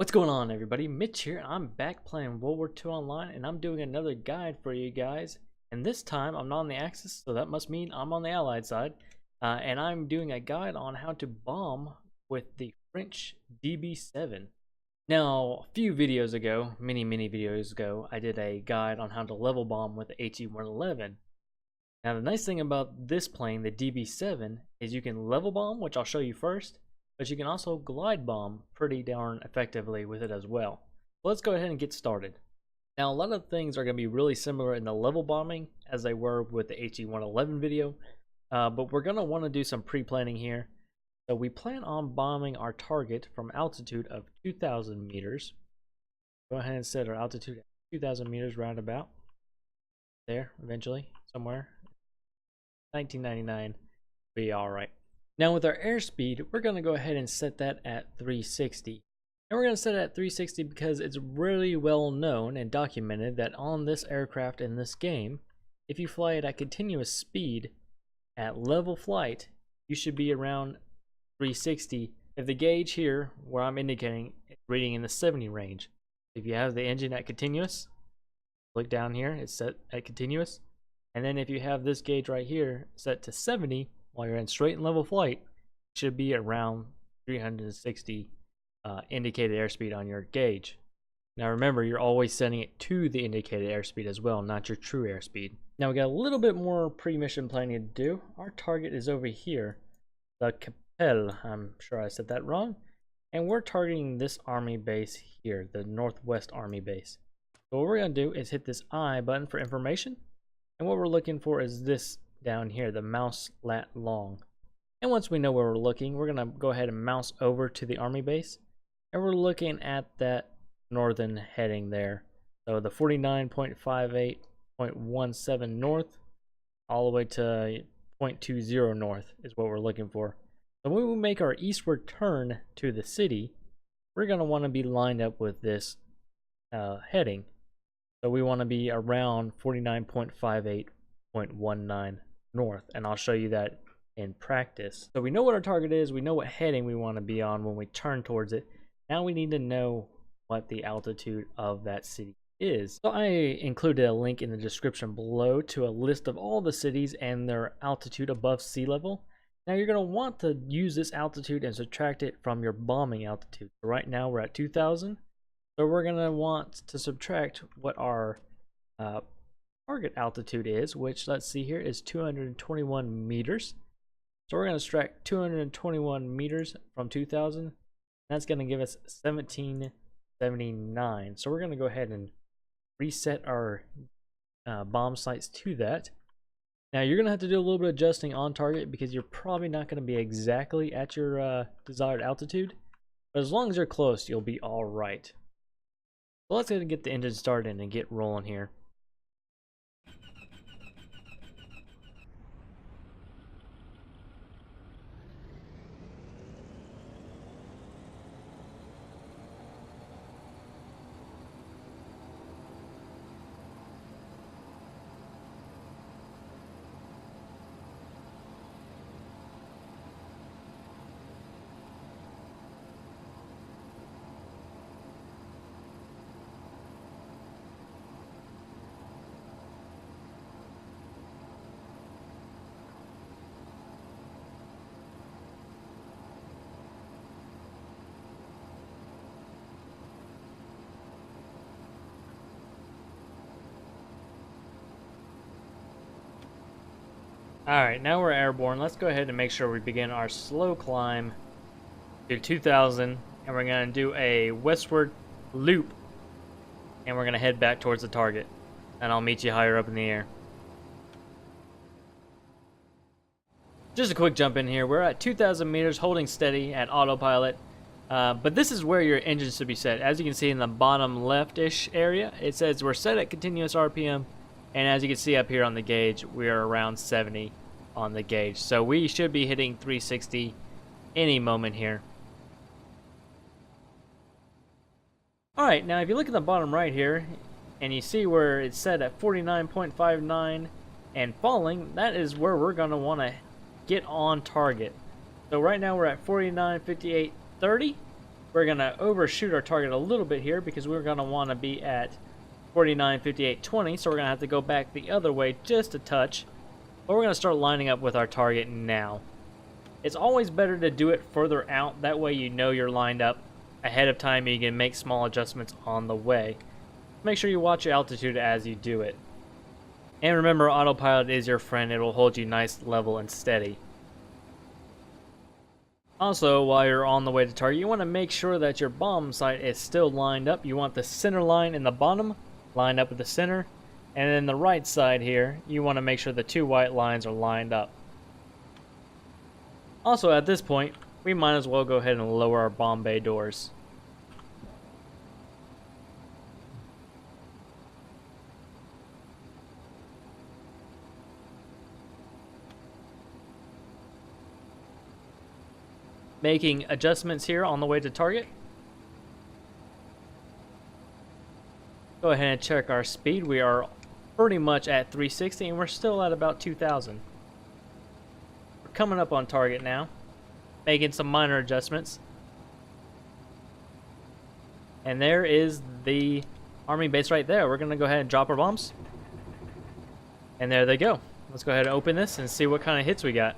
What's going on, everybody? Mitch here. I'm back playing World War II Online, and I'm doing another guide for you guys. And this time, I'm not on the Axis, so that must mean I'm on the Allied side. And I'm doing a guide on how to bomb with the French DB-7. Now, a few videos ago, many videos ago, I did a guide on how to level bomb with the HE-111. Now, the nice thing about this plane, the DB-7, is you can level bomb, which I'll show you first. But you can also glide bomb pretty darn effectively with it as well. So let's go ahead and get started. Now, a lot of things are going to be really similar in the level bombing as they were with the HE-111 video, but we're going to want to do some pre-planning here. So we plan on bombing our target from altitude of 2,000 meters. Go ahead and set our altitude at 2,000 meters roundabout. There, eventually, somewhere. 1999, be alright. Now with our airspeed, we're going to go ahead and set that at 360. And we're going to set it at 360 because it's really well known and documented that on this aircraft in this game, if you fly it at continuous speed at level flight, you should be around 360. If the gauge here, where I'm indicating, is reading in the 70 range. If you have the engine at continuous, look down here, it's set at continuous. And then if you have this gauge right here set to 70, while you're in straight and level flight, it should be around 360 indicated airspeed on your gauge. Now remember, you're always setting it to the indicated airspeed as well, not your true airspeed. Now we got a little bit more pre-mission planning to do. Our target is over here, the Capelle. I'm sure I said that wrong. And we're targeting this army base here, the Northwest Army base. So what we're going to do is hit this I button for information. And what we're looking for is this down here, the mouse lat long. And once we know where we're looking, we're gonna go ahead and mouse over to the army base, and we're looking at that northern heading there. So the 49.58.17 north all the way to 0.20 north is what we're looking for. So when we make our eastward turn to the city, we're gonna want to be lined up with this heading. So we want to be around 49.58.19 north, and I'll show you that in practice. So we know what our target is, we know what heading we want to be on when we turn towards it. Now we need to know what the altitude of that city is. So I included a link in the description below to a list of all the cities and their altitude above sea level. Now you're going to want to use this altitude and subtract it from your bombing altitude. So right now we're at 2,000, so we're going to want to subtract what our target altitude is, which, let's see here, is 221 meters. So we're going to subtract 221 meters from 2,000. That's going to give us 1779. So we're going to go ahead and reset our bomb sights to that. Now you're going to have to do a little bit of adjusting on target because you're probably not going to be exactly at your desired altitude. But as long as you're close, you'll be all right. So let's go ahead and get the engine started and get rolling here. Alright, now we're airborne. Let's go ahead and make sure we begin our slow climb to 2,000, and we're going to do a westward loop, and we're going to head back towards the target, and I'll meet you higher up in the air. Just a quick jump in here. We're at 2,000 meters holding steady at autopilot, but this is where your engine should be set. As you can see in the bottom left-ish area, it says we're set at continuous RPM. And as you can see up here on the gauge, we are around 70 on the gauge. So we should be hitting 360 any moment here. Alright, now if you look at the bottom right here, and you see where it's set at 49.59 and falling, that is where we're going to want to get on target. So right now we're at 49.58.30. We're going to overshoot our target a little bit here because we're going to want to be at 49, 58, 20. So we're going to have to go back the other way just a touch. But we're going to start lining up with our target now. It's always better to do it further out. That way you know you're lined up ahead of time and you can make small adjustments on the way. Make sure you watch your altitude as you do it. And remember, autopilot is your friend. It will hold you nice, level, and steady. Also, while you're on the way to target, you want to make sure that your bomb sight is still lined up. You want the center line in the bottom lined up with the center. And then the right side here, you want to make sure the two white lines are lined up. Also, at this point, we might as well go ahead and lower our bomb bay doors. Making adjustments here on the way to target. Go ahead and check our speed. We are pretty much at 360 and we're still at about 2,000. We're coming up on target now. Making some minor adjustments. And there is the army base right there. We're going to go ahead and drop our bombs. And there they go. Let's go ahead and open this and see what kind of hits we got.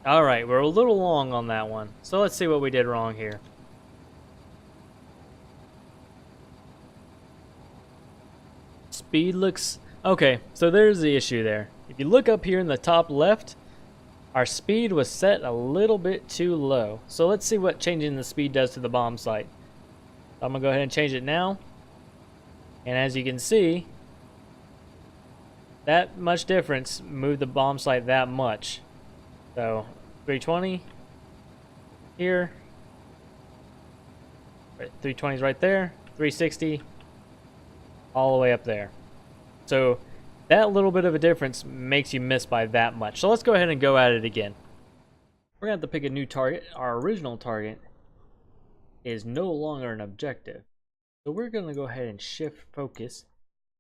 Alright, we're a little long on that one. So let's see what we did wrong here. Speed looks... Okay, so there's the issue there. If you look up here in the top left, our speed was set a little bit too low. So let's see what changing the speed does to the bomb sight. I'm going to go ahead and change it now. And as you can see, that much difference moved the bomb sight that much. So 320 here, 320 is right there, 360 all the way up there. So that little bit of a difference makes you miss by that much. So let's go ahead and go at it again. We're going to have to pick a new target. Our original target is no longer an objective. So we're going to go ahead and shift focus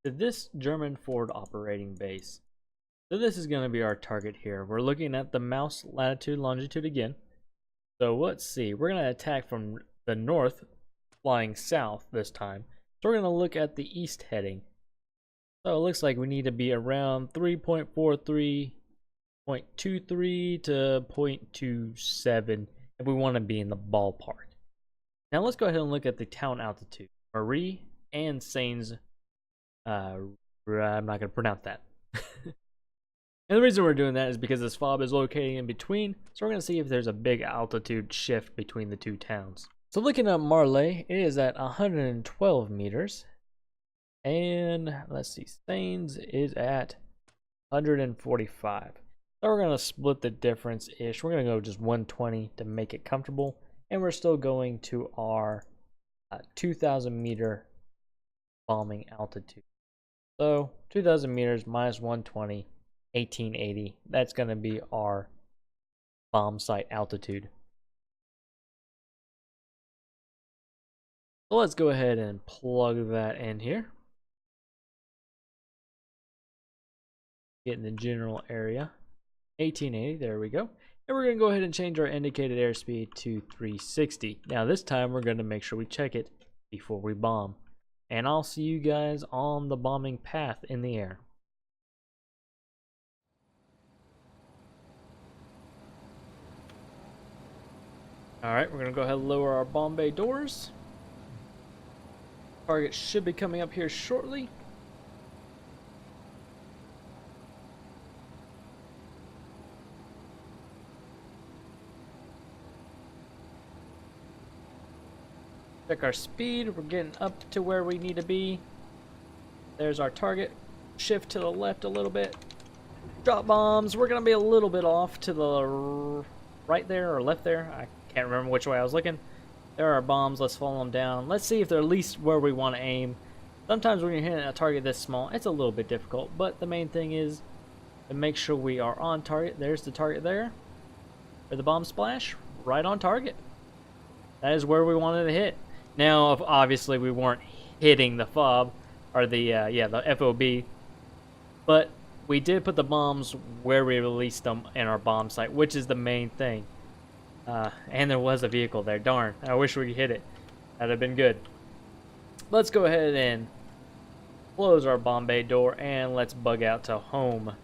to this German forward operating base. So this is going to be our target here. We're looking at the mouse latitude, longitude again. So let's see. We're going to attack from the north, flying south this time. So we're going to look at the east heading. So it looks like we need to be around 3.43, 0.23 to 0.27 if we want to be in the ballpark. Now let's go ahead and look at the town altitude. Marie and Sains. I'm not going to pronounce that. And the reason we're doing that is because this fob is located in between, so we're going to see if there's a big altitude shift between the two towns. So looking at Marley, it is at 112 meters. And let's see, Sains is at 145. So we're going to split the difference-ish. We're going to go just 120 to make it comfortable. And we're still going to our 2,000 meter bombing altitude. So 2,000 meters minus 120. 1880. That's going to be our bomb sight altitude. So let's go ahead and plug that in here. Get in the general area. 1880, there we go. And we're going to go ahead and change our indicated airspeed to 360. Now this time we're going to make sure we check it before we bomb. And I'll see you guys on the bombing path in the air. Alright, we're going to go ahead and lower our bomb bay doors. Target should be coming up here shortly. Check our speed. We're getting up to where we need to be. There's our target. Shift to the left a little bit. Drop bombs. We're going to be a little bit off to the right there or left there. I can't remember which way I was looking. There are bombs. Let's follow them down. Let's see if they're at least where we want to aim. Sometimes when you're hitting a target this small, it's a little bit difficult. But the main thing is to make sure we are on target. There's the target there. For the bomb splash. Right on target. that is where we wanted to hit. Now, obviously, we weren't hitting the FOB, or the FOB, but we did put the bombs where we released them in our bomb site, which is the main thing. And there was a vehicle there. Darn, I wish we could hit it. That'd have been good. Let's go ahead and close our bomb bay door, and let's bug out to home.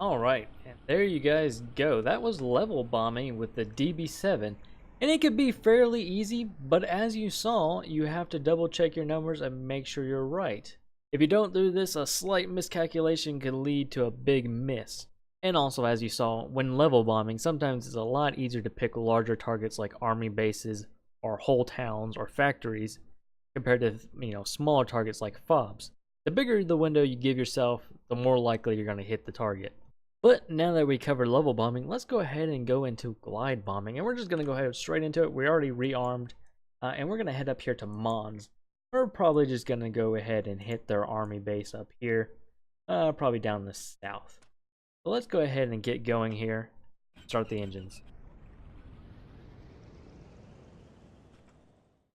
Alright, and there you guys go. That was level bombing with the DB-7. And it could be fairly easy, but as you saw, you have to double check your numbers and make sure you're right. If you don't do this, a slight miscalculation could lead to a big miss. And also, as you saw, when level bombing, sometimes it's a lot easier to pick larger targets like army bases or whole towns or factories compared to, smaller targets like FOBs. The bigger the window you give yourself, the more likely you're going to hit the target. But now that we covered level bombing, let's go ahead and go into glide bombing. And we're just going to go ahead straight into it. We already rearmed. And we're going to head up here to Mons. We're probably just going to go ahead and hit their army base up here. Probably down the south. So let's go ahead and get going here. Start the engines.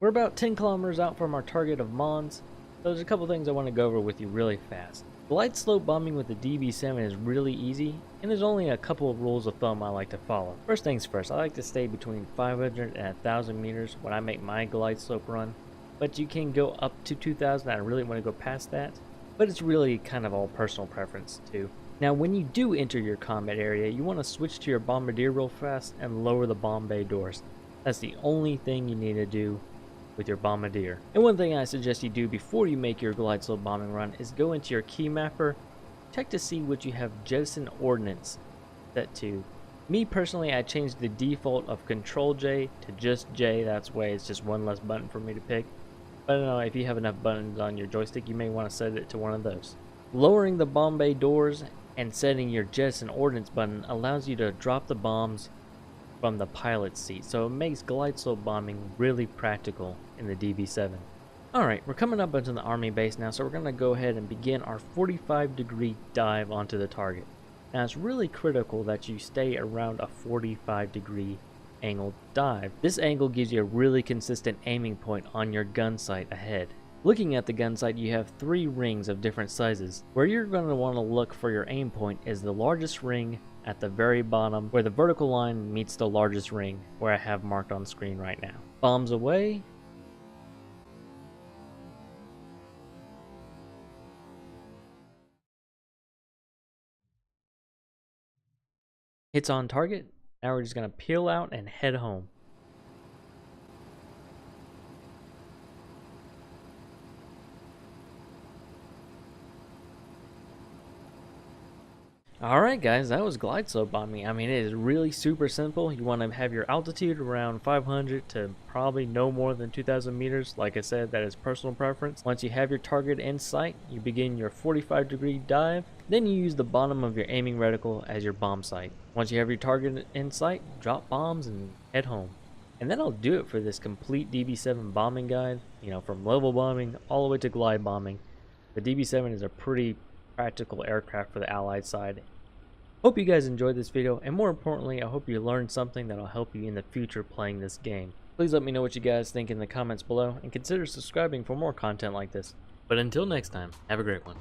We're about 10 kilometers out from our target of Mons. So there's a couple things I want to go over with you really fast. Glideslope bombing with the DB-7 is really easy, and there's only a couple of rules of thumb I like to follow. First things first, I like to stay between 500 and 1,000 meters when I make my glideslope run, but you can go up to 2,000. I really want to go past that, but it's really kind of all personal preference too. Now when you do enter your combat area, you want to switch to your bombardier real fast and lower the bomb bay doors. That's the only thing you need to do with your bombardier. And one thing I suggest you do before you make your glideslope bombing run is go into your key mapper, check to see what you have jettison ordnance set to. Me personally, I changed the default of Control J to just J. That's way it's just one less button for me to pick. But I don't know, if you have enough buttons on your joystick, you may want to set it to one of those. Lowering the bomb bay doors and setting your jettison ordnance button allows you to drop the bombs from the pilot's seat, so it makes glideslope bombing really practical in the DB-7. Alright, we're coming up into the army base now, so we're going to go ahead and begin our 45-degree dive onto the target. Now it's really critical that you stay around a 45-degree angled dive. This angle gives you a really consistent aiming point on your gun sight ahead. Looking at the gun sight, you have 3 rings of different sizes. Where you're going to want to look for your aim point is the largest ring at the very bottom, where the vertical line meets the largest ring, where I have marked on screen right now. Bombs away. Hits on target. Now we're just going to peel out and head home. Alright guys, that was glideslope bombing. I mean, it is really super simple. You want to have your altitude around 500 to probably no more than 2,000 meters. Like I said, that is personal preference. Once you have your target in sight, you begin your 45-degree dive. Then you use the bottom of your aiming reticle as your bomb sight. Once you have your target in sight, drop bombs and head home. And that'll do it for this complete DB-7 bombing guide. From level bombing all the way to glide bombing. The DB-7 is a pretty practical aircraft for the Allied side. Hope you guys enjoyed this video, and more importantly, I hope you learned something that'll help you in the future playing this game. Please let me know what you guys think in the comments below, and consider subscribing for more content like this. But until next time, have a great one.